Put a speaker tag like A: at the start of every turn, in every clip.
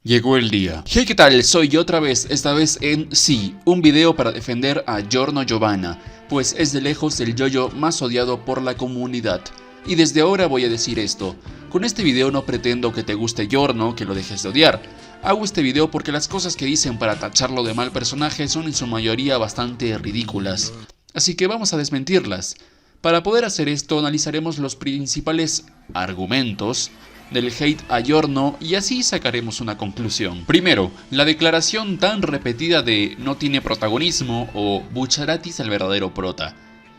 A: Llegó el día. Hey, ¿qué tal? Soy yo otra vez, esta vez en sí, un video para defender a Giorno Giovanna, pues es de lejos el yoyo más odiado por la comunidad. Y desde ahora voy a decir esto, con este video no pretendo que te guste Giorno, que lo dejes de odiar. Hago este video porque las cosas que dicen para tacharlo de mal personaje son en su mayoría bastante ridículas. Así que vamos a desmentirlas. Para poder hacer esto analizaremos los principales argumentos del hate a Giorno y así sacaremos una conclusión. Primero, la declaración tan repetida de no tiene protagonismo o Bucciarati es el verdadero prota.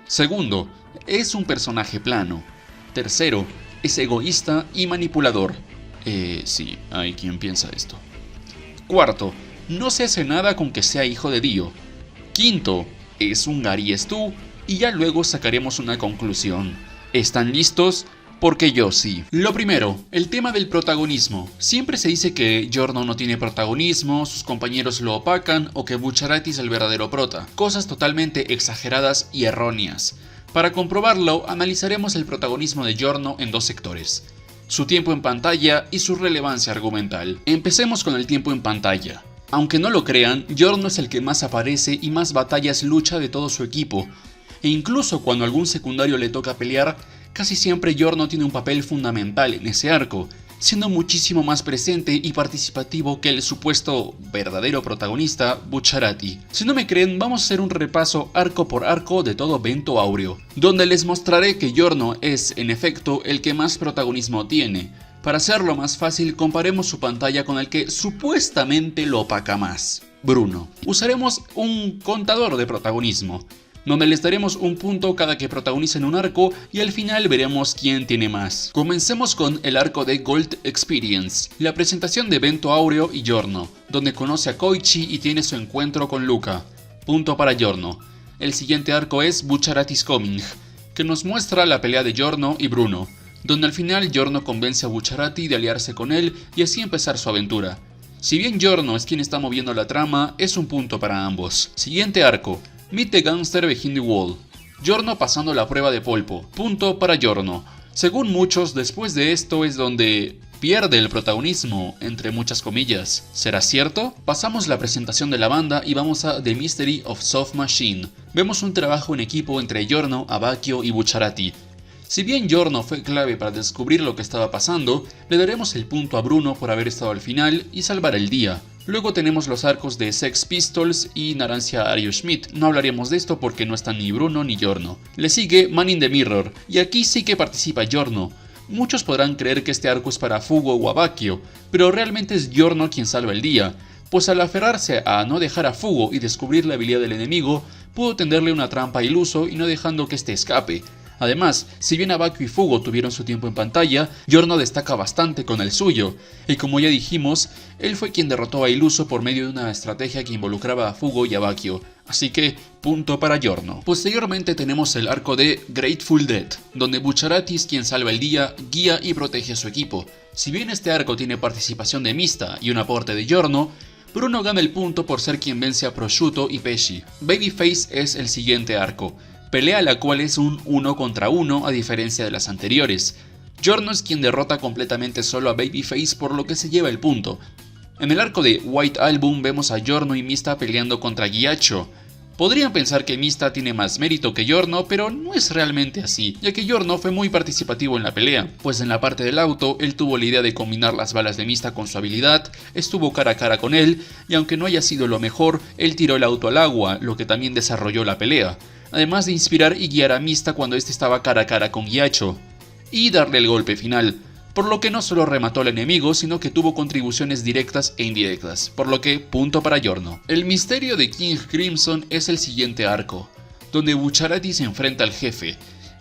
A: Segundo, es un personaje plano. Tercero, es egoísta y manipulador. Sí, hay quien piensa esto. Cuarto, no se hace nada con que sea hijo de Dio. Quinto, es un Gary Stu y ya luego sacaremos una conclusión. ¿Están listos? Porque yo sí. Lo primero, el tema del protagonismo. Siempre se dice que Giorno no tiene protagonismo, sus compañeros lo opacan o que Bucciarati es el verdadero prota. Cosas totalmente exageradas y erróneas. Para comprobarlo, analizaremos el protagonismo de Giorno en dos sectores: su tiempo en pantalla y su relevancia argumental. Empecemos con el tiempo en pantalla. Aunque no lo crean, Giorno es el que más aparece y más batallas lucha de todo su equipo. E incluso cuando algún secundario le toca pelear, casi siempre Giorno tiene un papel fundamental en ese arco, siendo muchísimo más presente y participativo que el supuesto verdadero protagonista, Bucciarati. Si no me creen, vamos a hacer un repaso arco por arco de todo Vento Aureo, donde les mostraré que Giorno es, en efecto, el que más protagonismo tiene. Para hacerlo más fácil, comparemos su pantalla con el que supuestamente lo opaca más, Bruno. Usaremos un contador de protagonismo, donde les daremos un punto cada que protagonicen un arco y al final veremos quién tiene más. Comencemos con el arco de Gold Experience, la presentación de Vento Aureo y Giorno, donde conoce a Koichi y tiene su encuentro con Luca. Punto para Giorno. El siguiente arco es Bucciarati's Coming, que nos muestra la pelea de Giorno y Bruno, donde al final Giorno convence a Bucciarati de aliarse con él y así empezar su aventura. Si bien Giorno es quien está moviendo la trama, es un punto para ambos. Siguiente arco: Meet the Gangster Behind the Wall. Giorno pasando la prueba de polvo. Punto para Giorno. Según muchos, después de esto es donde pierde el protagonismo, entre muchas comillas. ¿Será cierto? Pasamos la presentación de la banda y vamos a The Mystery of Soft Machine. Vemos un trabajo en equipo entre Giorno, Abacchio y Bucciarati. Si bien Giorno fue clave para descubrir lo que estaba pasando, le daremos el punto a Bruno por haber estado al final y salvar el día. Luego tenemos los arcos de Sex Pistols y Narancia Ario Schmidt. No hablaremos de esto porque no están ni Bruno ni Giorno. Le sigue Man in the Mirror, y aquí sí que participa Giorno. Muchos podrán creer que este arco es para Fugo o Abacchio, pero realmente es Giorno quien salva el día, pues al aferrarse a no dejar a Fugo y descubrir la habilidad del enemigo, pudo tenderle una trampa al Iluso y no dejando que este escape. Además, si bien Abacchio y Fugo tuvieron su tiempo en pantalla, Giorno destaca bastante con el suyo, y como ya dijimos, él fue quien derrotó a Iluso por medio de una estrategia que involucraba a Fugo y Abacchio, así que punto para Giorno. Posteriormente tenemos el arco de Grateful Dead, donde Bucciarati es quien salva el día, guía y protege a su equipo. Si bien este arco tiene participación de Mista y un aporte de Giorno, Bruno gana el punto por ser quien vence a Prosciutto y Pesci. Babyface es el siguiente arco, pelea la cual es un 1 contra 1 a diferencia de las anteriores. Giorno es quien derrota completamente solo a Babyface, por lo que se lleva el punto. En el arco de White Album vemos a Giorno y Mista peleando contra Ghiaccio. Podrían pensar que Mista tiene más mérito que Giorno, pero no es realmente así, ya que Giorno fue muy participativo en la pelea, pues en la parte del auto él tuvo la idea de combinar las balas de Mista con su habilidad, estuvo cara a cara con él, y aunque no haya sido lo mejor, él tiró el auto al agua, lo que también desarrolló la pelea, además de inspirar y guiar a Mista cuando este estaba cara a cara con Ghiaccio, y darle el golpe final, por lo que no solo remató al enemigo, sino que tuvo contribuciones directas e indirectas, por lo que punto para Giorno. El misterio de King Crimson es el siguiente arco, donde Bucciarati se enfrenta al jefe.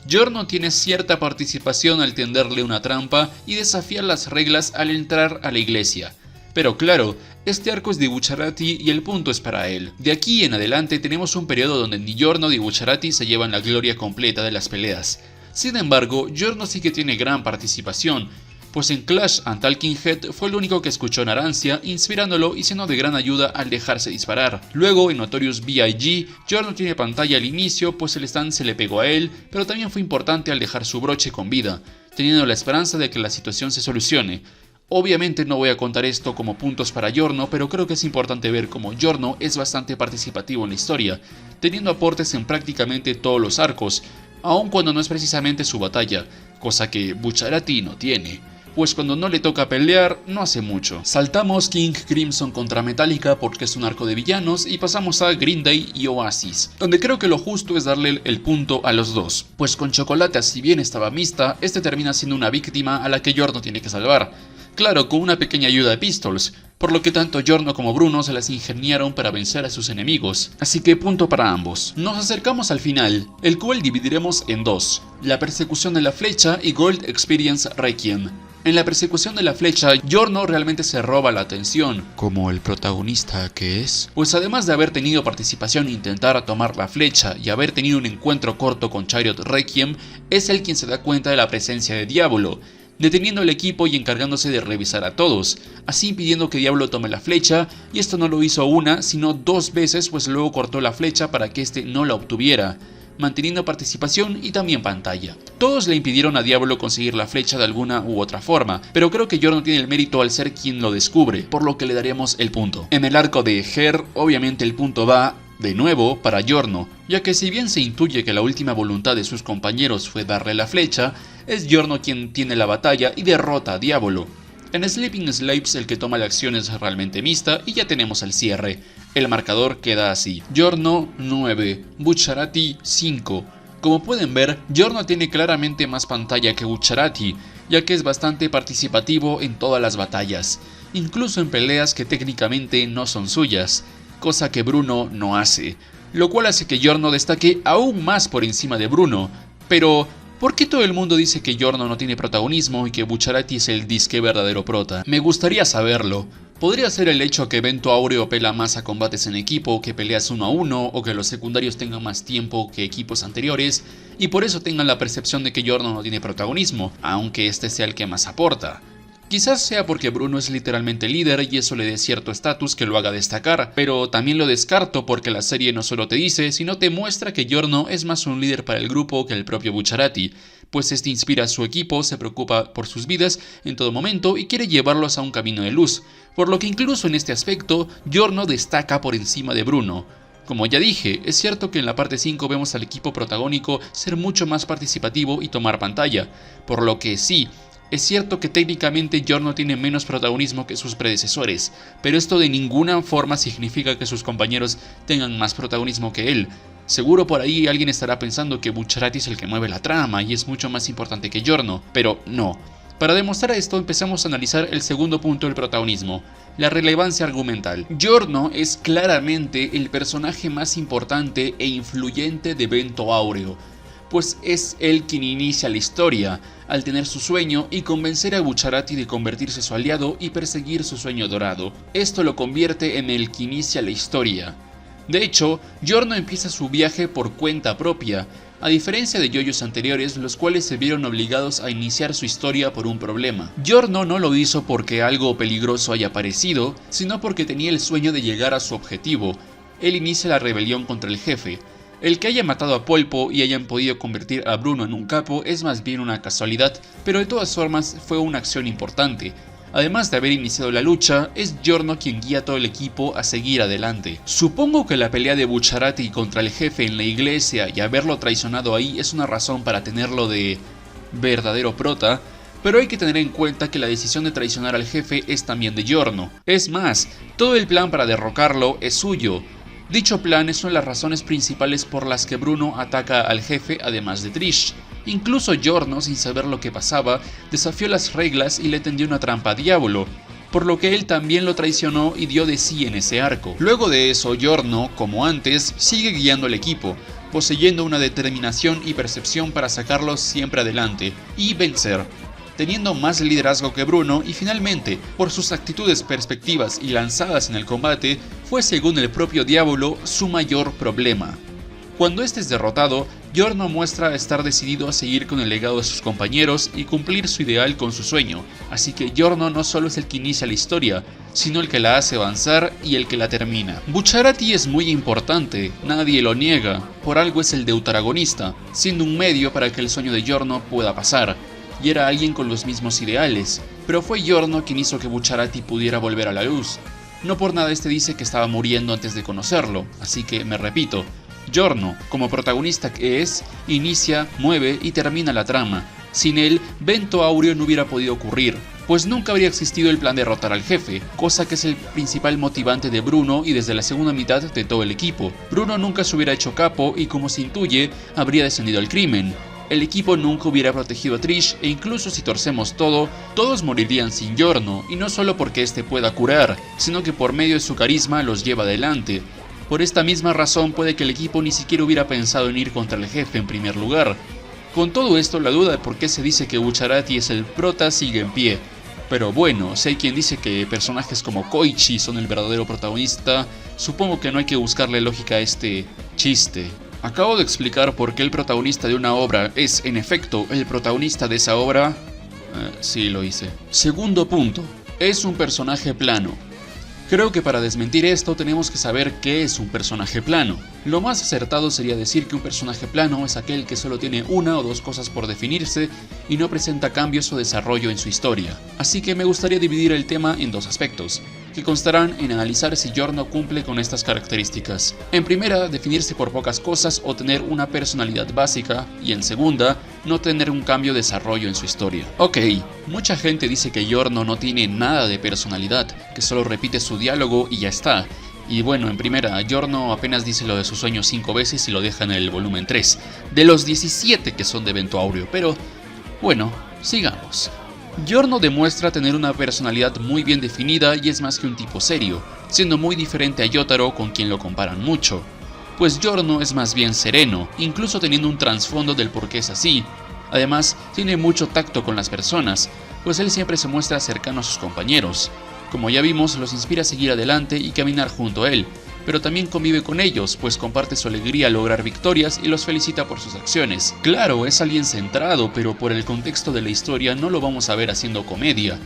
A: Giorno tiene cierta participación al tenderle una trampa y desafiar las reglas al entrar a la iglesia. Pero claro, este arco es de Bucciarati y el punto es para él. De aquí en adelante tenemos un periodo donde ni Giorno ni Bucciarati se llevan la gloria completa de las peleas. Sin embargo, Giorno sí que tiene gran participación, pues en Clash and Talking Head fue el único que escuchó a Narancia, inspirándolo y siendo de gran ayuda al dejarse disparar. Luego en Notorious B.I.G., Giorno tiene pantalla al inicio, pues el stand se le pegó a él, pero también fue importante al dejar su broche con vida, teniendo la esperanza de que la situación se solucione. Obviamente no voy a contar esto como puntos para Giorno, pero creo que es importante ver cómo Giorno es bastante participativo en la historia, teniendo aportes en prácticamente todos los arcos, aun cuando no es precisamente su batalla, cosa que Bucciarati no tiene, pues cuando no le toca pelear, no hace mucho. Saltamos King Crimson contra Metallica porque es un arco de villanos y pasamos a Green Day y Oasis, donde creo que lo justo es darle el punto a los dos, pues con Chocolate, si bien estaba mixta, este termina siendo una víctima a la que Giorno tiene que salvar. Claro, con una pequeña ayuda de Pistols, por lo que tanto Giorno como Bruno se las ingeniaron para vencer a sus enemigos, así que punto para ambos. Nos acercamos al final, el cual dividiremos en dos, la persecución de la flecha y Gold Experience Requiem. En la persecución de la flecha, Giorno realmente se roba la atención, como el protagonista que es, pues además de haber tenido participación en intentar tomar la flecha y haber tenido un encuentro corto con Chariot Requiem, es él quien se da cuenta de la presencia de Diablo, deteniendo el equipo y encargándose de revisar a todos, así impidiendo que Diablo tome la flecha, y esto no lo hizo una, sino dos veces, pues luego cortó la flecha para que este no la obtuviera, manteniendo participación y también pantalla. Todos le impidieron a Diablo conseguir la flecha de alguna u otra forma, pero creo que Giorno tiene el mérito al ser quien lo descubre, por lo que le daremos el punto. En el arco de Her, obviamente el punto va de nuevo para Giorno, ya que si bien se intuye que la última voluntad de sus compañeros fue darle la flecha, es Giorno quien tiene la batalla y derrota a Diablo. En Sleeping Slaves el que toma la acción es realmente mixta y ya tenemos el cierre. El marcador queda así: Giorno 9, Bucciarati 5. Como pueden ver, Giorno tiene claramente más pantalla que Bucciarati, ya que es bastante participativo en todas las batallas, incluso en peleas que técnicamente no son suyas, cosa que Bruno no hace, lo cual hace que Giorno destaque aún más por encima de Bruno. Pero ¿por qué todo el mundo dice que Giorno no tiene protagonismo y que Bucciarati es el disque verdadero prota? Me gustaría saberlo. Podría ser el hecho que Evento Áureo pela más a combates en equipo, que peleas uno a uno, o que los secundarios tengan más tiempo que equipos anteriores, y por eso tengan la percepción de que Giorno no tiene protagonismo, aunque este sea el que más aporta. Quizás sea porque Bruno es literalmente líder y eso le dé cierto estatus que lo haga destacar, pero también lo descarto porque la serie no solo te dice, sino te muestra que Giorno es más un líder para el grupo que el propio Bucciarati, pues este inspira a su equipo, se preocupa por sus vidas en todo momento y quiere llevarlos a un camino de luz, por lo que incluso en este aspecto, Giorno destaca por encima de Bruno. Como ya dije, es cierto que en la parte 5 vemos al equipo protagónico ser mucho más participativo y tomar pantalla, por lo que sí, es cierto que técnicamente Giorno tiene menos protagonismo que sus predecesores, pero esto de ninguna forma significa que sus compañeros tengan más protagonismo que él. Seguro por ahí alguien estará pensando que Bucciarati es el que mueve la trama y es mucho más importante que Giorno, pero no. Para demostrar esto empezamos a analizar el segundo punto del protagonismo, la relevancia argumental. Giorno es claramente el personaje más importante e influyente de Evento Áureo, pues es él quien inicia la historia, al tener su sueño y convencer a Bucciarati de convertirse su aliado y perseguir su sueño dorado. Esto lo convierte en el que inicia la historia. De hecho, Giorno empieza su viaje por cuenta propia, a diferencia de yoyos anteriores, los cuales se vieron obligados a iniciar su historia por un problema. Giorno no lo hizo porque algo peligroso haya aparecido, sino porque tenía el sueño de llegar a su objetivo. Él inicia la rebelión contra el jefe. El que haya matado a Polpo y hayan podido convertir a Bruno en un capo es más bien una casualidad, pero de todas formas fue una acción importante. Además de haber iniciado la lucha, es Giorno quien guía a todo el equipo a seguir adelante. Supongo que la pelea de Bucciarati contra el jefe en la iglesia y haberlo traicionado ahí es una razón para tenerlo de verdadero prota, pero hay que tener en cuenta que la decisión de traicionar al jefe es también de Giorno. Es más, todo el plan para derrocarlo es suyo. Dicho plan es una de las razones principales por las que Bruno ataca al jefe además de Trish. Incluso Giorno, sin saber lo que pasaba, desafió las reglas y le tendió una trampa a Diablo, por lo que él también lo traicionó y dio de sí en ese arco. Luego de eso, Giorno, como antes, sigue guiando al equipo, poseyendo una determinación y percepción para sacarlos siempre adelante y vencer, teniendo más liderazgo que Bruno y finalmente, por sus actitudes perspectivas y lanzadas en el combate, fue según el propio Diablo su mayor problema. Cuando este es derrotado, Giorno muestra estar decidido a seguir con el legado de sus compañeros y cumplir su ideal con su sueño, así que Giorno no solo es el que inicia la historia, sino el que la hace avanzar y el que la termina. Bucciarati es muy importante, nadie lo niega, por algo es el deuteragonista, siendo un medio para que el sueño de Giorno pueda pasar. y era alguien con los mismos ideales, pero fue Giorno quien hizo que Bucciarati pudiera volver a la luz. No por nada este dice que estaba muriendo antes de conocerlo, así que me repito, Giorno, como protagonista que es, inicia, mueve y termina la trama. Sin él, Vento Aureo no hubiera podido ocurrir, pues nunca habría existido el plan de derrotar al jefe, cosa que es el principal motivante de Bruno y desde la segunda mitad de todo el equipo. Bruno nunca se hubiera hecho capo y, como se intuye, habría descendido al crimen. El equipo nunca hubiera protegido a Trish e incluso si torcemos todo, todos morirían sin Giorno, y no solo porque este pueda curar, sino que por medio de su carisma los lleva adelante. Por esta misma razón puede que el equipo ni siquiera hubiera pensado en ir contra el jefe en primer lugar. Con todo esto, la duda de por qué se dice que Bucciarati es el prota sigue en pie. Pero bueno, si hay quien dice que personajes como Koichi son el verdadero protagonista, supongo que no hay que buscarle lógica a este chiste. Acabo de explicar por qué el protagonista de una obra es, en efecto, el protagonista de esa obra. Sí, lo hice. Segundo punto, es un personaje plano. Creo que para desmentir esto tenemos que saber qué es un personaje plano. Lo más acertado sería decir que un personaje plano es aquel que solo tiene una o dos cosas por definirse y no presenta cambios o desarrollo en su historia. Así que me gustaría dividir el tema en dos aspectos, que constarán en analizar si Giorno cumple con estas características. En primera, definirse por pocas cosas o tener una personalidad básica, y en segunda, no tener un cambio de desarrollo en su historia. Ok, mucha gente dice que Giorno no tiene nada de personalidad, que solo repite su diálogo y ya está. Y bueno, en primera, Giorno apenas dice lo de sus sueños 5 veces y lo deja en el volumen 3, de los 17 que son de Vento Aureo, pero bueno, sigamos. Giorno demuestra tener una personalidad muy bien definida y es más que un tipo serio, siendo muy diferente a Yotaro, con quien lo comparan mucho. Pues Giorno es más bien sereno, incluso teniendo un trasfondo del por qué es así. Además, tiene mucho tacto con las personas, pues él siempre se muestra cercano a sus compañeros. Como ya vimos, los inspira a seguir adelante y caminar junto a él, pero también convive con ellos, pues comparte su alegría al lograr victorias y los felicita por sus acciones. Claro, es alguien centrado, pero por el contexto de la historia no lo vamos a ver haciendo comedia.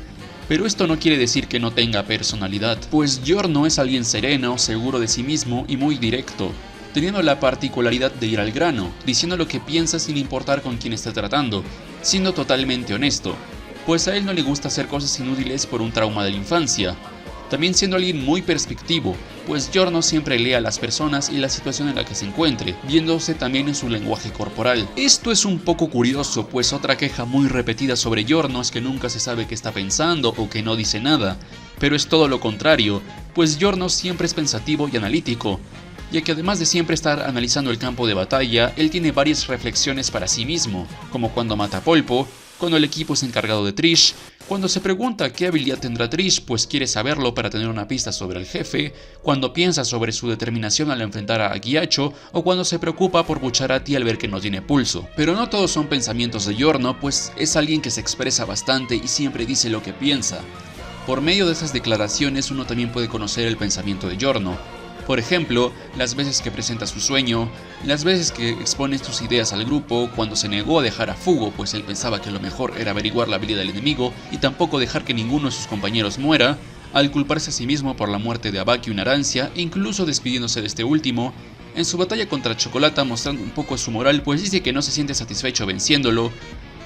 A: Pero esto no quiere decir que no tenga personalidad, pues Giorno es alguien sereno, seguro de sí mismo y muy directo, teniendo la particularidad de ir al grano, diciendo lo que piensa sin importar con quién esté tratando, siendo totalmente honesto, pues a él no le gusta hacer cosas inútiles por un trauma de la infancia. También siendo alguien muy perspectivo, pues Giorno siempre lee a las personas y la situación en la que se encuentre, viéndose también en su lenguaje corporal. Esto es un poco curioso, pues otra queja muy repetida sobre Giorno es que nunca se sabe qué está pensando o que no dice nada, pero es todo lo contrario, pues Giorno siempre es pensativo y analítico, ya que además de siempre estar analizando el campo de batalla, él tiene varias reflexiones para sí mismo, como cuando mata a Polpo, cuando el equipo es encargado de Trish, cuando se pregunta qué habilidad tendrá Trish pues quiere saberlo para tener una pista sobre el jefe, cuando piensa sobre su determinación al enfrentar a Ghiaccio o cuando se preocupa por Bucciarati al ver que no tiene pulso. Pero no todos son pensamientos de Giorno, pues es alguien que se expresa bastante y siempre dice lo que piensa. Por medio de esas declaraciones uno también puede conocer el pensamiento de Giorno. Por ejemplo, las veces que presenta su sueño, las veces que expone sus ideas al grupo, cuando se negó a dejar a Fugo pues él pensaba que lo mejor era averiguar la habilidad del enemigo y tampoco dejar que ninguno de sus compañeros muera, al culparse a sí mismo por la muerte de Abaki y Narancia e incluso despidiéndose de este último, en su batalla contra Chocolata mostrando un poco su moral pues dice que no se siente satisfecho venciéndolo.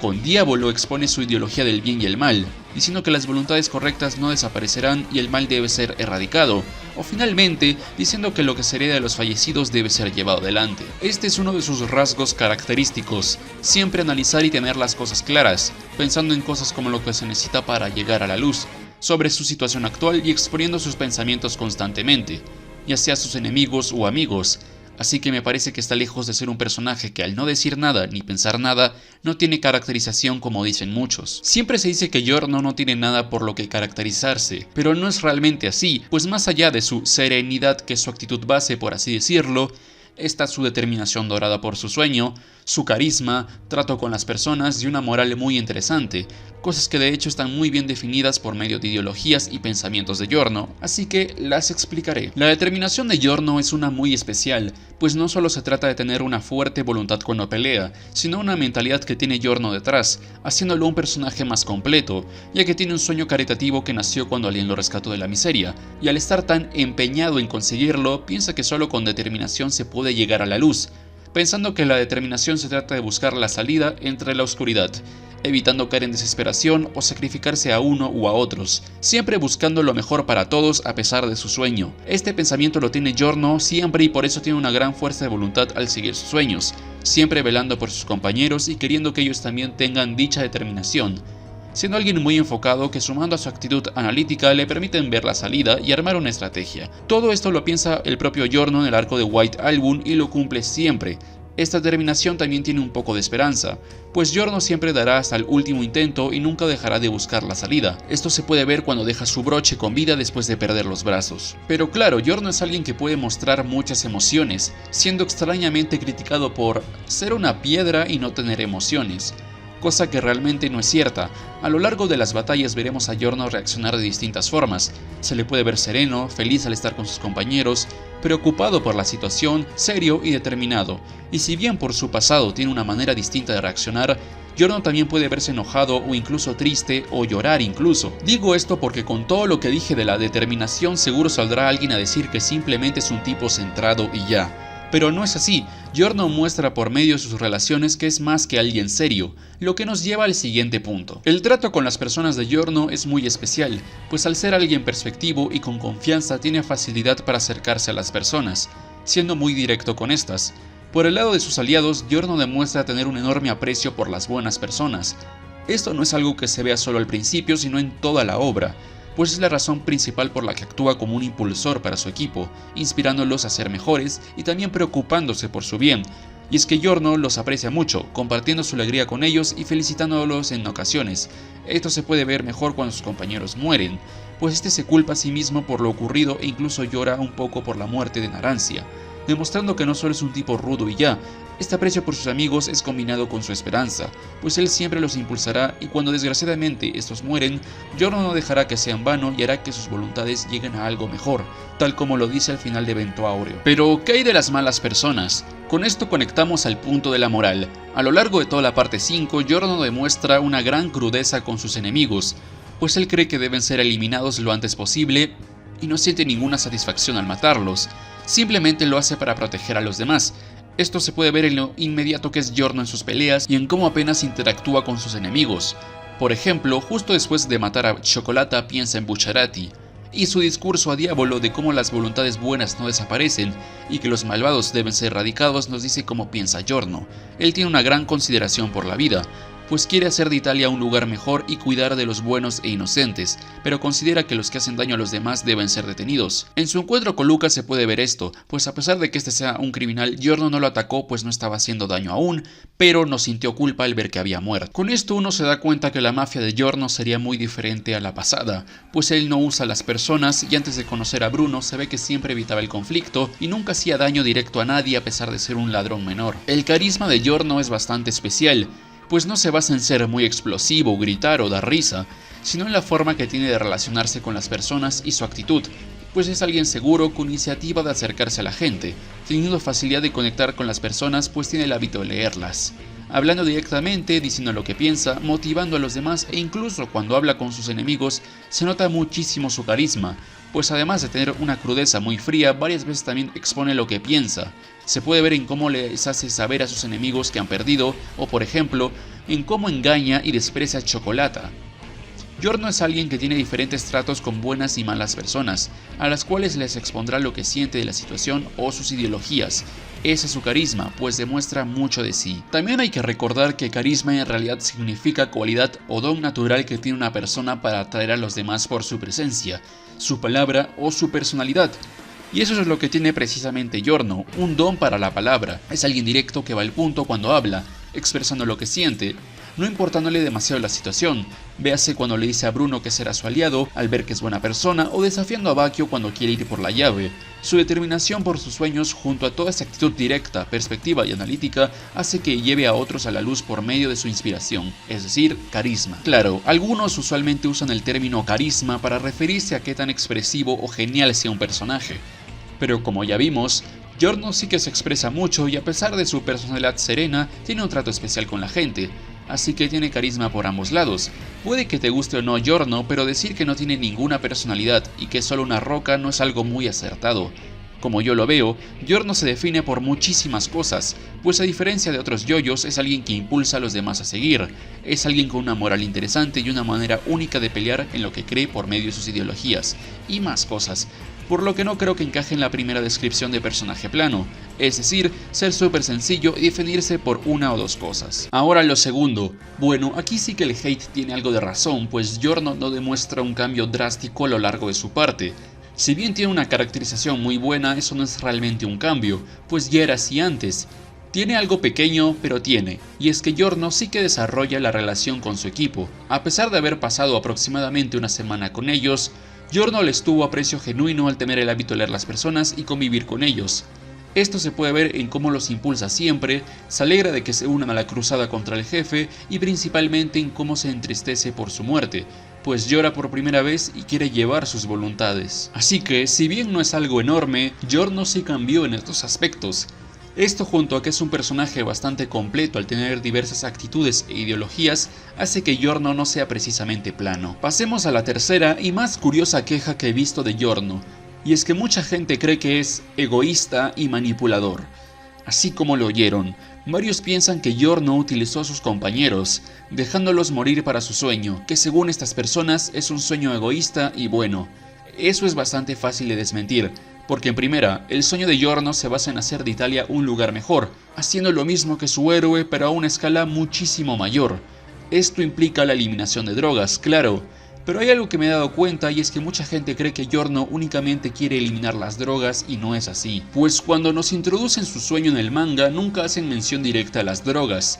A: Con Diavolo expone su ideología del bien y el mal, diciendo que las voluntades correctas no desaparecerán y el mal debe ser erradicado, o finalmente diciendo que lo que se hereda de los fallecidos debe ser llevado adelante. Este es uno de sus rasgos característicos, siempre analizar y tener las cosas claras, pensando en cosas como lo que se necesita para llegar a la luz, sobre su situación actual y exponiendo sus pensamientos constantemente, ya sea a sus enemigos o amigos. Así que me parece que está lejos de ser un personaje que al no decir nada ni pensar nada, no tiene caracterización como dicen muchos. Siempre se dice que Giorno no tiene nada por lo que caracterizarse, pero no es realmente así, pues más allá de su serenidad, que es su actitud base por así decirlo, está su determinación dorada por su sueño, su carisma, trato con las personas y una moral muy interesante, cosas que de hecho están muy bien definidas por medio de ideologías y pensamientos de Giorno, así que las explicaré. La determinación de Giorno es una muy especial, pues no solo se trata de tener una fuerte voluntad cuando pelea, sino una mentalidad que tiene Giorno detrás, haciéndolo un personaje más completo, ya que tiene un sueño caritativo que nació cuando alguien lo rescató de la miseria, y al estar tan empeñado en conseguirlo, piensa que solo con determinación se puede llegar a la luz, pensando que la determinación se trata de buscar la salida entre la oscuridad. evitando caer en desesperación o sacrificarse a uno u a otros, siempre buscando lo mejor para todos a pesar de su sueño. Este pensamiento lo tiene Giorno siempre y por eso tiene una gran fuerza de voluntad al seguir sus sueños, siempre velando por sus compañeros y queriendo que ellos también tengan dicha determinación, siendo alguien muy enfocado que sumando a su actitud analítica le permiten ver la salida y armar una estrategia. Todo esto lo piensa el propio Giorno en el arco de White Album y lo cumple siempre. Esta determinación también tiene un poco de esperanza, pues Giorno siempre dará hasta el último intento y nunca dejará de buscar la salida. Esto se puede ver cuando deja su broche con vida después de perder los brazos. Pero claro, Giorno es alguien que puede mostrar muchas emociones, siendo extrañamente criticado por ser una piedra y no tener emociones, cosa que realmente no es cierta. A lo largo de las batallas veremos a Giorno reaccionar de distintas formas. Se le puede ver sereno, feliz al estar con sus compañeros, preocupado por la situación, serio y determinado. Y si bien por su pasado tiene una manera distinta de reaccionar, Giorno también puede verse enojado o incluso triste o llorar incluso. Digo esto porque con todo lo que dije de la determinación seguro saldrá alguien a decir que simplemente es un tipo centrado y ya. Pero no es así. Giorno muestra por medio de sus relaciones que es más que alguien serio, lo que nos lleva al siguiente punto. El trato con las personas de Giorno es muy especial, pues al ser alguien perspectivo y con confianza tiene facilidad para acercarse a las personas, siendo muy directo con estas. Por el lado de sus aliados, Giorno demuestra tener un enorme aprecio por las buenas personas. Esto no es algo que se vea solo al principio, sino en toda la obra, pues es la razón principal por la que actúa como un impulsor para su equipo, inspirándolos a ser mejores y también preocupándose por su bien. Y es que Giorno los aprecia mucho, compartiendo su alegría con ellos y felicitándolos en ocasiones. Esto se puede ver mejor cuando sus compañeros mueren, pues este se culpa a sí mismo por lo ocurrido e incluso llora un poco por la muerte de Narancia, demostrando que no solo es un tipo rudo y ya. Este aprecio por sus amigos es combinado con su esperanza, pues él siempre los impulsará y cuando desgraciadamente estos mueren, Giorno no dejará que sea en vano y hará que sus voluntades lleguen a algo mejor, tal como lo dice al final de Evento Áureo. Pero, ¿qué hay de las malas personas? Con esto conectamos al punto de la moral. A lo largo de toda la parte 5, Giorno demuestra una gran crudeza con sus enemigos, pues él cree que deben ser eliminados lo antes posible y no siente ninguna satisfacción al matarlos, simplemente lo hace para proteger a los demás. Esto se puede ver en lo inmediato que es Giorno en sus peleas y en cómo apenas interactúa con sus enemigos. Por ejemplo, justo después de matar a Cioccolata piensa en Bucciarati, y su discurso a Diavolo de cómo las voluntades buenas no desaparecen y que los malvados deben ser erradicados nos dice cómo piensa Giorno. Él tiene una gran consideración por la vida, pues quiere hacer de Italia un lugar mejor y cuidar de los buenos e inocentes, pero considera que los que hacen daño a los demás deben ser detenidos. En su encuentro con Luca se puede ver esto, pues a pesar de que este sea un criminal, Giorno no lo atacó pues no estaba haciendo daño aún, pero no sintió culpa al ver que había muerto. Con esto uno se da cuenta que la mafia de Giorno sería muy diferente a la pasada, pues él no usa a las personas y antes de conocer a Bruno se ve que siempre evitaba el conflicto y nunca hacía daño directo a nadie a pesar de ser un ladrón menor. El carisma de Giorno es bastante especial, pues no se basa en ser muy explosivo, gritar o dar risa, sino en la forma que tiene de relacionarse con las personas y su actitud, pues es alguien seguro con iniciativa de acercarse a la gente, teniendo facilidad de conectar con las personas pues tiene el hábito de leerlas, hablando directamente, diciendo lo que piensa, motivando a los demás e incluso cuando habla con sus enemigos se nota muchísimo su carisma, pues además de tener una crudeza muy fría, varias veces también expone lo que piensa. Se puede ver en cómo les hace saber a sus enemigos que han perdido, o por ejemplo, en cómo engaña y desprecia a Cioccolata. Giorno es alguien que tiene diferentes tratos con buenas y malas personas, a las cuales les expondrá lo que siente de la situación o sus ideologías. Ese es su carisma, pues demuestra mucho de sí. También hay que recordar que carisma en realidad significa cualidad o don natural que tiene una persona para atraer a los demás por su presencia, su palabra o su personalidad. Y eso es lo que tiene precisamente Giorno, un don para la palabra. Es alguien directo que va al punto cuando habla, expresando lo que siente, no importándole demasiado la situación. Véase cuando le dice a Bruno que será su aliado, al ver que es buena persona, o desafiando a Bacchio cuando quiere ir por la llave. Su determinación por sus sueños, junto a toda esa actitud directa, perspectiva y analítica, hace que lleve a otros a la luz por medio de su inspiración, es decir, carisma. Claro, algunos usualmente usan el término carisma para referirse a qué tan expresivo o genial sea un personaje. Pero como ya vimos, Giorno sí que se expresa mucho y a pesar de su personalidad serena, tiene un trato especial con la gente, así que tiene carisma por ambos lados. Puede que te guste o no Giorno, pero decir que no tiene ninguna personalidad y que es solo una roca no es algo muy acertado. Como yo lo veo, Giorno se define por muchísimas cosas, pues a diferencia de otros yoyos es alguien que impulsa a los demás a seguir, es alguien con una moral interesante y una manera única de pelear en lo que cree por medio de sus ideologías, y más cosas, por lo que no creo que encaje en la primera descripción de personaje plano, es decir, ser súper sencillo y definirse por una o dos cosas. Ahora lo segundo, bueno, aquí sí que el hate tiene algo de razón, pues Giorno no demuestra un cambio drástico a lo largo de su parte. Si bien tiene una caracterización muy buena, eso no es realmente un cambio, pues ya era así antes. Tiene algo pequeño, pero tiene, y es que Giorno sí que desarrolla la relación con su equipo. A pesar de haber pasado aproximadamente una semana con ellos, Giorno les tuvo aprecio genuino al tener el hábito de leer las personas y convivir con ellos. Esto se puede ver en cómo los impulsa siempre, se alegra de que se unan a la cruzada contra el jefe y principalmente en cómo se entristece por su muerte, pues llora por primera vez y quiere llevar sus voluntades. Así que, si bien no es algo enorme, Giorno sí cambió en estos aspectos. Esto, junto a que es un personaje bastante completo al tener diversas actitudes e ideologías, hace que Giorno no sea precisamente plano. Pasemos a la tercera y más curiosa queja que he visto de Giorno, y es que mucha gente cree que es egoísta y manipulador. Así como lo oyeron, varios piensan que Giorno utilizó a sus compañeros, dejándolos morir para su sueño, que según estas personas es un sueño egoísta y bueno. Eso es bastante fácil de desmentir, porque en primera, el sueño de Giorno se basa en hacer de Italia un lugar mejor, haciendo lo mismo que su héroe pero a una escala muchísimo mayor. Esto implica la eliminación de drogas, claro, pero hay algo que me he dado cuenta y es que mucha gente cree que Giorno únicamente quiere eliminar las drogas y no es así, pues cuando nos introducen su sueño en el manga nunca hacen mención directa a las drogas.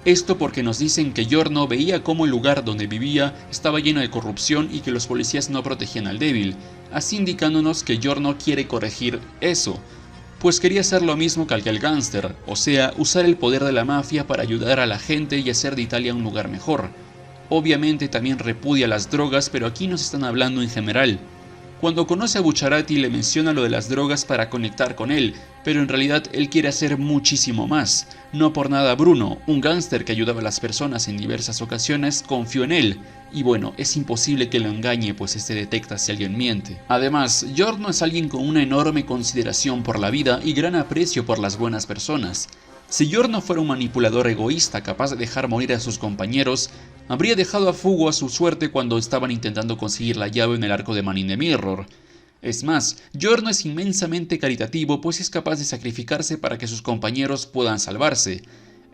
A: Esto porque nos dicen que Giorno veía cómo el lugar donde vivía estaba lleno de corrupción y que los policías no protegían al débil, así indicándonos que Giorno quiere corregir eso, pues quería hacer lo mismo que el gángster, o sea, usar el poder de la mafia para ayudar a la gente y hacer de Italia un lugar mejor. Obviamente también repudia las drogas, pero aquí nos están hablando en general. Cuando conoce a Bucciarati le menciona lo de las drogas para conectar con él, pero en realidad él quiere hacer muchísimo más. No por nada Bruno, un gángster que ayudaba a las personas en diversas ocasiones, confió en él. Y bueno, es imposible que lo engañe, pues este detecta si alguien miente. Además, Giorno es alguien con una enorme consideración por la vida y gran aprecio por las buenas personas. Si Giorno fuera un manipulador egoísta capaz de dejar morir a sus compañeros, habría dejado a Fugo a su suerte cuando estaban intentando conseguir la llave en el arco de Man in the Mirror. Es más, Giorno es inmensamente caritativo, pues es capaz de sacrificarse para que sus compañeros puedan salvarse.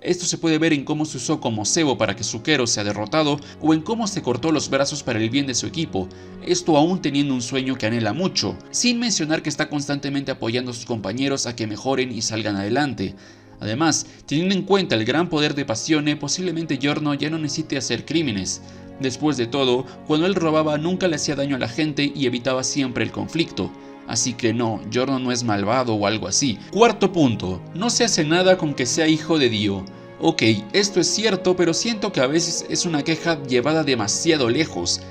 A: Esto se puede ver en cómo se usó como cebo para que Zucchero sea derrotado o en cómo se cortó los brazos para el bien de su equipo, esto aún teniendo un sueño que anhela mucho, sin mencionar que está constantemente apoyando a sus compañeros a que mejoren y salgan adelante. Además, teniendo en cuenta el gran poder de Passione, posiblemente Giorno ya no necesite hacer crímenes. Después de todo, cuando él robaba nunca le hacía daño a la gente y evitaba siempre el conflicto. Así que no, Giorno no es malvado o algo así. Cuarto punto, no se hace nada con que sea hijo de Dio. Ok, esto es cierto, pero siento que a veces es una queja llevada demasiado lejos.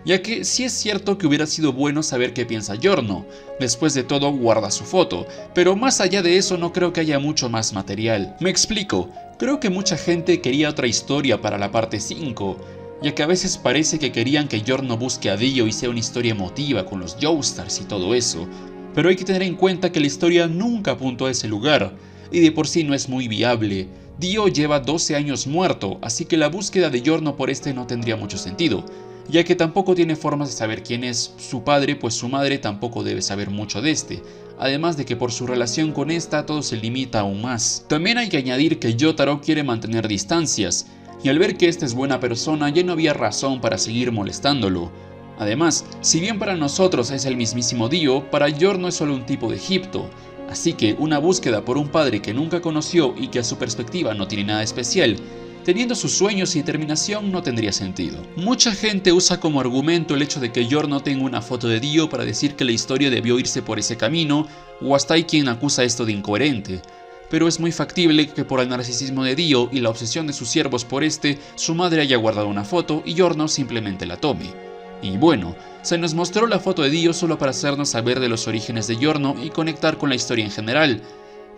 A: Ya que sí es cierto que hubiera sido bueno saber qué piensa Giorno, después de todo guarda su foto, pero más allá de eso no creo que haya mucho más material. Me explico, creo que mucha gente quería otra historia para la parte 5, ya que a veces parece que querían que Giorno busque a Dio y sea una historia emotiva con los Joestars y todo eso, pero hay que tener en cuenta que la historia nunca apuntó a ese lugar, y de por sí no es muy viable. Dio lleva 12 años muerto, así que la búsqueda de Giorno por este no tendría mucho sentido, ya que tampoco tiene formas de saber quién es su padre, pues su madre tampoco debe saber mucho de este, además de que por su relación con esta todo se limita aún más. También hay que añadir que Yotaro quiere mantener distancias, y al ver que esta es buena persona ya no había razón para seguir molestándolo. Además, si bien para nosotros es el mismísimo Dio, para Giorno es solo un tipo de Egipto, así que una búsqueda por un padre que nunca conoció y que a su perspectiva no tiene nada especial, teniendo sus sueños y determinación, no tendría sentido. Mucha gente usa como argumento el hecho de que Giorno tenga una foto de Dio para decir que la historia debió irse por ese camino, o hasta hay quien acusa esto de incoherente. Pero es muy factible que por el narcisismo de Dio y la obsesión de sus siervos por este, su madre haya guardado una foto y Giorno simplemente la tome. Y bueno, se nos mostró la foto de Dio solo para hacernos saber de los orígenes de Giorno y conectar con la historia en general.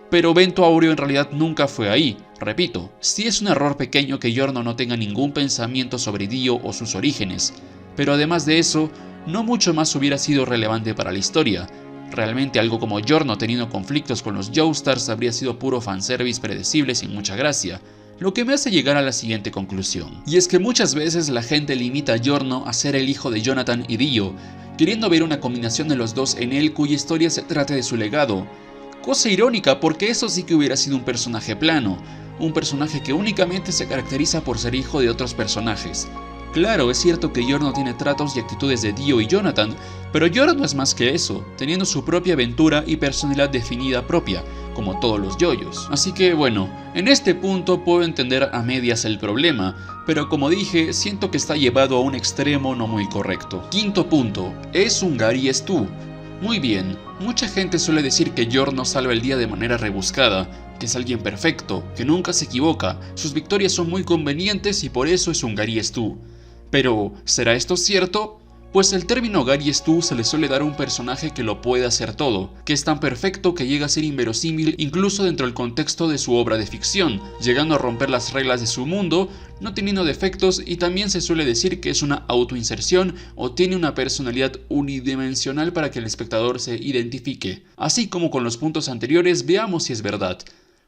A: Pero Vento Aureo en realidad nunca fue ahí. Repito, sí es un error pequeño que Giorno no tenga ningún pensamiento sobre Dio o sus orígenes, pero además de eso, no mucho más hubiera sido relevante para la historia. Realmente algo como Giorno teniendo conflictos con los Joestars habría sido puro fanservice predecible sin mucha gracia. Lo que me hace llegar a la siguiente conclusión. Y es que muchas veces la gente limita a Giorno a ser el hijo de Jonathan y Dio, queriendo ver una combinación de los dos en él cuya historia se trate de su legado. Cosa irónica porque eso sí que hubiera sido un personaje plano, un personaje que únicamente se caracteriza por ser hijo de otros personajes. Claro, es cierto que Giorno tiene tratos y actitudes de Dio y Jonathan, pero Giorno es más que eso, teniendo su propia aventura y personalidad definida propia, como todos los yoyos. Así que bueno, en este punto puedo entender a medias el problema, pero como dije, siento que está llevado a un extremo no muy correcto. Quinto punto, es un Gary Stu. Muy bien, mucha gente suele decir que Giorno salva el día de manera rebuscada, que es alguien perfecto, que nunca se equivoca, sus victorias son muy convenientes y por eso es un Gary Stu. Pero, ¿será esto cierto? Pues el término Gary Stu se le suele dar a un personaje que lo puede hacer todo, que es tan perfecto que llega a ser inverosímil incluso dentro del contexto de su obra de ficción, llegando a romper las reglas de su mundo, no teniendo defectos y también se suele decir que es una autoinserción o tiene una personalidad unidimensional para que el espectador se identifique. Así como con los puntos anteriores, veamos si es verdad.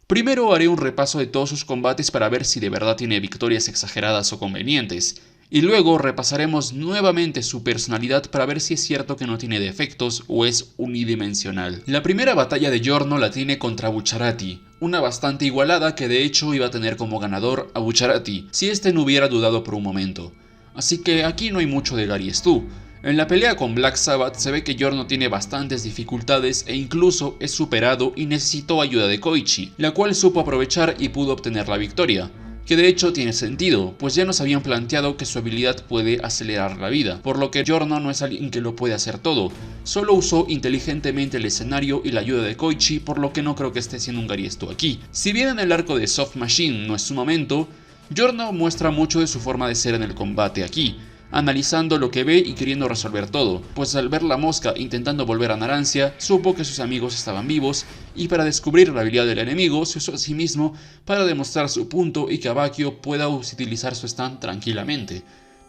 A: Primero haré un repaso de todos sus combates para ver si de verdad tiene victorias exageradas o convenientes. Y luego repasaremos nuevamente su personalidad para ver si es cierto que no tiene defectos o es unidimensional. La primera batalla de Giorno la tiene contra Bucciarati, una bastante igualada que de hecho iba a tener como ganador a Bucciarati, si este no hubiera dudado por un momento. Así que aquí no hay mucho de Gary Stu. En la pelea con Black Sabbath se ve que Giorno tiene bastantes dificultades e incluso es superado y necesitó ayuda de Koichi, la cual supo aprovechar y pudo obtener la victoria. Que de hecho tiene sentido, pues ya nos habían planteado que su habilidad puede acelerar la vida, por lo que Giorno no es alguien que lo puede hacer todo, solo usó inteligentemente el escenario y la ayuda de Koichi, por lo que no creo que esté siendo un Gary Stu aquí. Si bien en el arco de Soft Machine no es su momento, Giorno muestra mucho de su forma de ser en el combate aquí, analizando lo que ve y queriendo resolver todo, pues al ver la mosca intentando volver a Narancia, supo que sus amigos estaban vivos, y para descubrir la habilidad del enemigo se usó a sí mismo para demostrar su punto y que Abakio pueda utilizar su stand tranquilamente.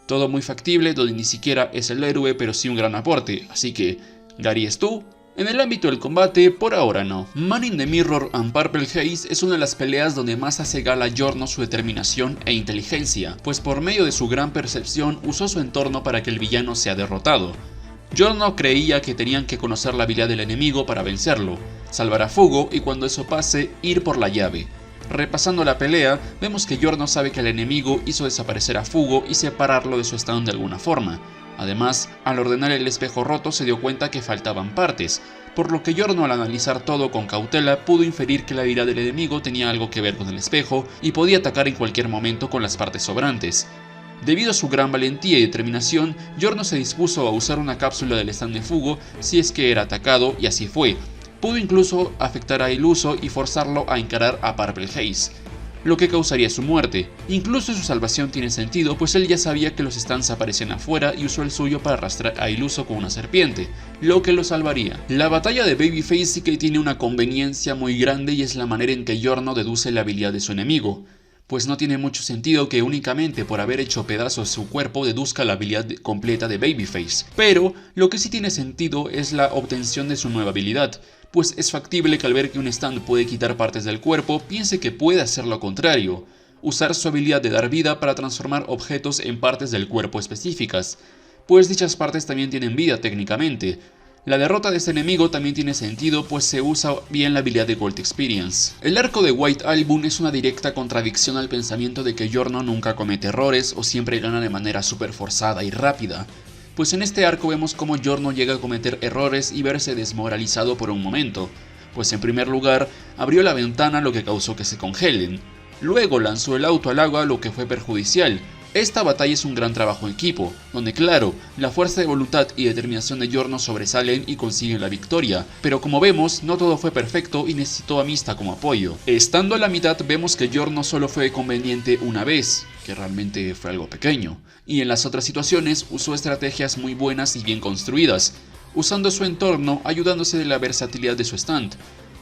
A: Todo muy factible, donde ni siquiera es el héroe pero sí un gran aporte, así que, ¿Gary Stu? En el ámbito del combate, por ahora no. Man in the Mirror and Purple Haze es una de las peleas donde más hace gala Giorno su determinación e inteligencia, pues por medio de su gran percepción usó su entorno para que el villano sea derrotado. Giorno creía que tenían que conocer la habilidad del enemigo para vencerlo, salvar a Fugo y cuando eso pase, ir por la llave. Repasando la pelea, vemos que Giorno sabe que el enemigo hizo desaparecer a Fugo y separarlo de su stand de alguna forma. Además, al ordenar el espejo roto se dio cuenta que faltaban partes, por lo que Giorno al analizar todo con cautela pudo inferir que la habilidad del enemigo tenía algo que ver con el espejo y podía atacar en cualquier momento con las partes sobrantes. Debido a su gran valentía y determinación, Giorno se dispuso a usar una cápsula del stand de Fugo si es que era atacado y así fue. Pudo incluso afectar a Iluso y forzarlo a encarar a Purple Haze, lo que causaría su muerte. Incluso su salvación tiene sentido, pues él ya sabía que los stands aparecían afuera y usó el suyo para arrastrar a Iluso con una serpiente, lo que lo salvaría. La batalla de Babyface sí que tiene una conveniencia muy grande y es la manera en que Giorno deduce la habilidad de su enemigo, pues no tiene mucho sentido que únicamente por haber hecho pedazos su cuerpo deduzca la habilidad completa de Babyface. Pero lo que sí tiene sentido es la obtención de su nueva habilidad, pues es factible que al ver que un stand puede quitar partes del cuerpo, piense que puede hacer lo contrario, usar su habilidad de dar vida para transformar objetos en partes del cuerpo específicas, pues dichas partes también tienen vida técnicamente. La derrota de este enemigo también tiene sentido, pues se usa bien la habilidad de Gold Experience. El arco de White Album es una directa contradicción al pensamiento de que Giorno nunca comete errores o siempre gana de manera súper forzada y rápida. Pues en este arco vemos cómo Giorno llega a cometer errores y verse desmoralizado por un momento, pues en primer lugar abrió la ventana lo que causó que se congelen, luego lanzó el auto al agua lo que fue perjudicial. Esta batalla es un gran trabajo en equipo, donde claro, la fuerza de voluntad y determinación de Giorno sobresalen y consiguen la victoria, pero como vemos, no todo fue perfecto y necesitó a Mista como apoyo. Estando a la mitad vemos que Giorno solo fue conveniente una vez, que realmente fue algo pequeño, y en las otras situaciones usó estrategias muy buenas y bien construidas, usando su entorno ayudándose de la versatilidad de su stand,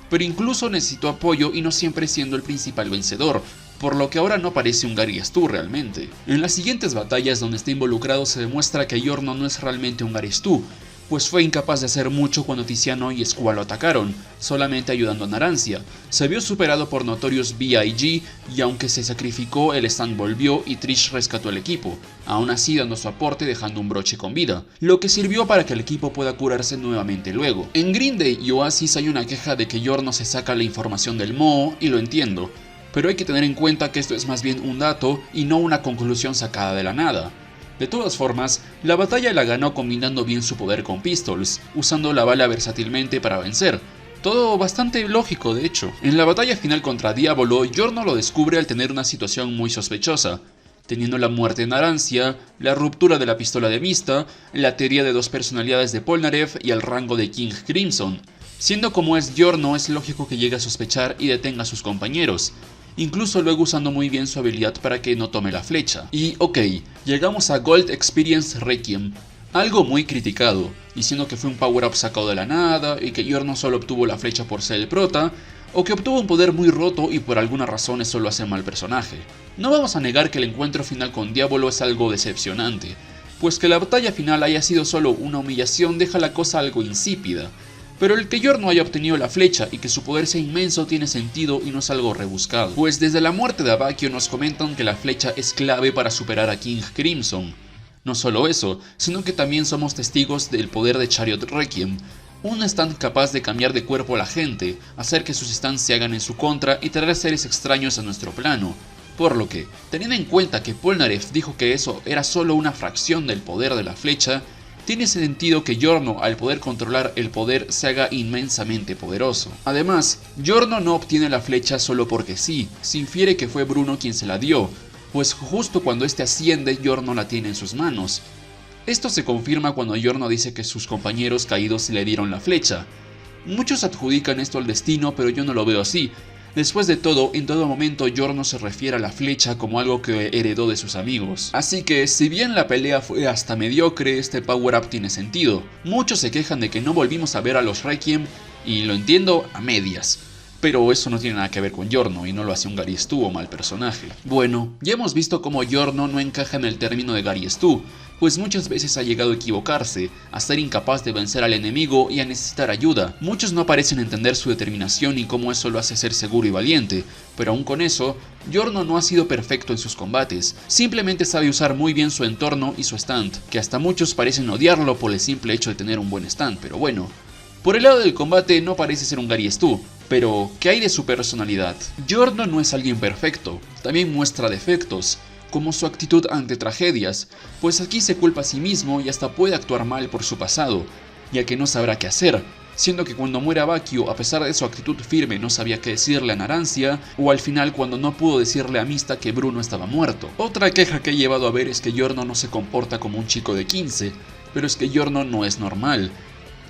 A: pero incluso necesitó apoyo y no siempre siendo el principal vencedor, por lo que ahora no parece un Gary Stu realmente. En las siguientes batallas donde está involucrado se demuestra que Giorno no es realmente un Gary Stu, pues fue incapaz de hacer mucho cuando Tiziano y Squall lo atacaron, solamente ayudando a Narancia. Se vio superado por Notorious B.I.G. y aunque se sacrificó, el stand volvió y Trish rescató el equipo, aún así dando su aporte dejando un broche con vida, lo que sirvió para que el equipo pueda curarse nuevamente luego. En Green Day y Oasis hay una queja de que Giorno se saca la información del moho, y lo entiendo, pero hay que tener en cuenta que esto es más bien un dato y no una conclusión sacada de la nada. De todas formas, la batalla la ganó combinando bien su poder con Pistols, usando la bala versátilmente para vencer. Todo bastante lógico de hecho. En la batalla final contra Diavolo, Giorno lo descubre al tener una situación muy sospechosa, teniendo la muerte de Narancia, la ruptura de la pistola de Mista, la teoría de dos personalidades de Polnareff y el rango de King Crimson. Siendo como es Giorno, es lógico que llegue a sospechar y detenga a sus compañeros, incluso luego usando muy bien su habilidad para que no tome la flecha. Y ok, llegamos a Gold Experience Requiem, algo muy criticado, diciendo que fue un power-up sacado de la nada y que Giorno solo obtuvo la flecha por ser el prota, o que obtuvo un poder muy roto y por alguna razón eso lo hace mal personaje. No vamos a negar que el encuentro final con Diavolo es algo decepcionante, pues que la batalla final haya sido solo una humillación deja la cosa algo insípida. Pero el que Giorno haya obtenido la flecha y que su poder sea inmenso tiene sentido y no es algo rebuscado, pues desde la muerte de Abakio nos comentan que la flecha es clave para superar a King Crimson. No solo eso, sino que también somos testigos del poder de Chariot Requiem, un stand capaz de cambiar de cuerpo a la gente, hacer que sus stands se hagan en su contra y traer seres extraños a nuestro plano. Por lo que, teniendo en cuenta que Polnareff dijo que eso era solo una fracción del poder de la flecha, tiene sentido que Giorno, al poder controlar el poder, se haga inmensamente poderoso. Además, Giorno no obtiene la flecha solo porque sí, se infiere que fue Bruno quien se la dio, pues justo cuando este asciende, Giorno la tiene en sus manos. Esto se confirma cuando Giorno dice que sus compañeros caídos le dieron la flecha. Muchos adjudican esto al destino, pero yo no lo veo así. Después de todo, en todo momento Giorno se refiere a la flecha como algo que heredó de sus amigos. Así que, si bien la pelea fue hasta mediocre, este power-up tiene sentido. Muchos se quejan de que no volvimos a ver a los Requiem, y lo entiendo a medias. Pero eso no tiene nada que ver con Giorno y no lo hace un Gary Stu o mal personaje. Bueno, ya hemos visto cómo Giorno no encaja en el término de Gary Stu, pues muchas veces ha llegado a equivocarse, a ser incapaz de vencer al enemigo y a necesitar ayuda. Muchos no parecen entender su determinación y cómo eso lo hace ser seguro y valiente, pero aún con eso, Giorno no ha sido perfecto en sus combates, simplemente sabe usar muy bien su entorno y su stand, que hasta muchos parecen odiarlo por el simple hecho de tener un buen stand, pero bueno. Por el lado del combate no parece ser un Gary Stu, pero ¿qué hay de su personalidad? Giorno no es alguien perfecto, también muestra defectos, como su actitud ante tragedias, pues aquí se culpa a sí mismo y hasta puede actuar mal por su pasado, ya que no sabrá qué hacer, siendo que cuando muere Abakio, a pesar de su actitud firme, no sabía qué decirle a Narancia, o al final cuando no pudo decirle a Mista que Bruno estaba muerto. Otra queja que he llevado a ver es que Giorno no se comporta como un chico de 15, pero es que Giorno no es normal.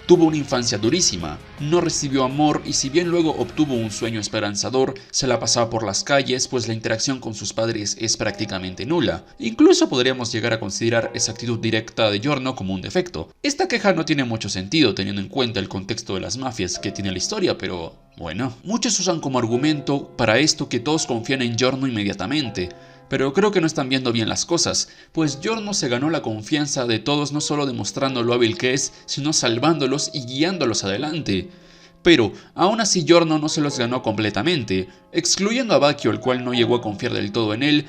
A: Tuvo una infancia durísima, no recibió amor y si bien luego obtuvo un sueño esperanzador, se la pasaba por las calles pues la interacción con sus padres es prácticamente nula. Incluso podríamos llegar a considerar esa actitud directa de Giorno como un defecto. Esta queja no tiene mucho sentido teniendo en cuenta el contexto de las mafias que tiene la historia, pero bueno. Muchos usan como argumento para esto que todos confían en Giorno inmediatamente. Pero creo que no están viendo bien las cosas, pues Giorno se ganó la confianza de todos no solo demostrando lo hábil que es, sino salvándolos y guiándolos adelante. Pero, aún así Giorno no se los ganó completamente, excluyendo a Abakio, el cual no llegó a confiar del todo en él.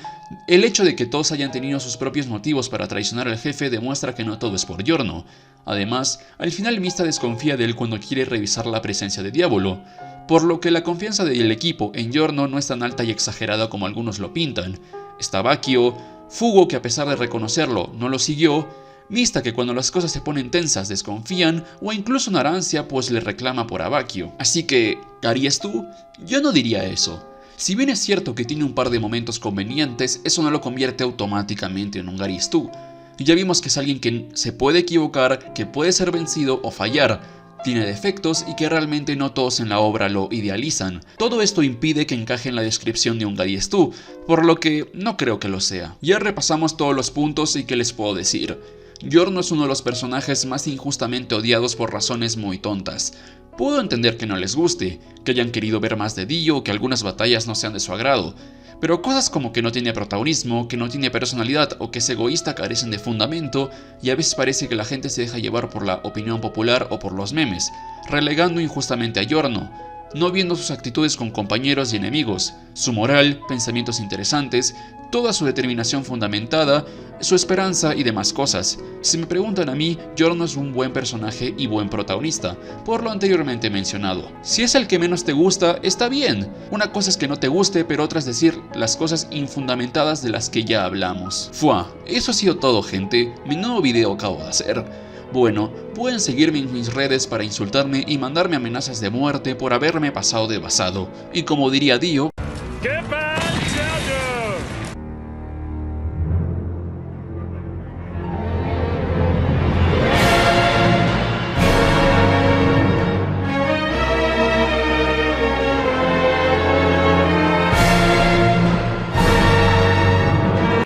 A: El hecho de que todos hayan tenido sus propios motivos para traicionar al jefe demuestra que no todo es por Giorno. Además, al final Mista desconfía de él cuando quiere revisar la presencia de Diavolo, por lo que la confianza del equipo en Giorno no es tan alta y exagerada como algunos lo pintan. Está Abakio, Fugo que a pesar de reconocerlo no lo siguió, Mista que cuando las cosas se ponen tensas desconfían, o incluso Narancia pues le reclama por Abakio. Así que, ¿harías tú? Yo no diría eso. Si bien es cierto que tiene un par de momentos convenientes, eso no lo convierte automáticamente en un Gary Stu. Ya vimos que es alguien que se puede equivocar, que puede ser vencido o fallar, tiene defectos y que realmente no todos en la obra lo idealizan. Todo esto impide que encaje en la descripción de un Gary Stu, por lo que no creo que lo sea. Ya repasamos todos los puntos y ¿qué les puedo decir? Giorno es uno de los personajes más injustamente odiados por razones muy tontas. Puedo entender que no les guste, que hayan querido ver más de Dio o que algunas batallas no sean de su agrado, Pero cosas como que no tiene protagonismo, que no tiene personalidad o que es egoísta carecen de fundamento y a veces parece que la gente se deja llevar por la opinión popular o por los memes, relegando injustamente a Giorno, no viendo sus actitudes con compañeros y enemigos, su moral, pensamientos interesantes, toda su determinación fundamentada, su esperanza y demás cosas. Si me preguntan a mí, Giorno es un buen personaje y buen protagonista, por lo anteriormente mencionado. Si es el que menos te gusta, está bien. Una cosa es que no te guste, pero otra es decir las cosas infundamentadas de las que ya hablamos. Eso ha sido todo, gente. Mi nuevo video acabo de hacer. Bueno, pueden seguirme en mis redes para insultarme y mandarme amenazas de muerte por haberme pasado de basado. Y como diría Dio,